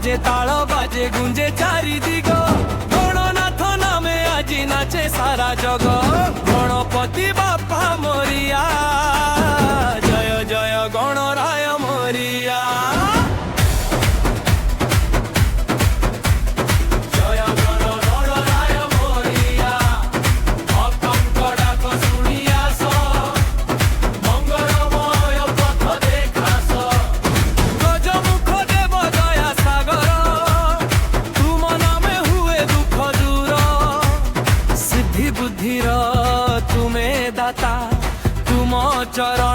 বাজে তাল বাজে গুঞ্জে চারিদিগ গণনাথ নামে আজি নাচে সারা জগ গণপতি বাপা মরিয়া জয় জয় গণরায় মরিয়া বুদ্ধির তুমে দাতা তুম চর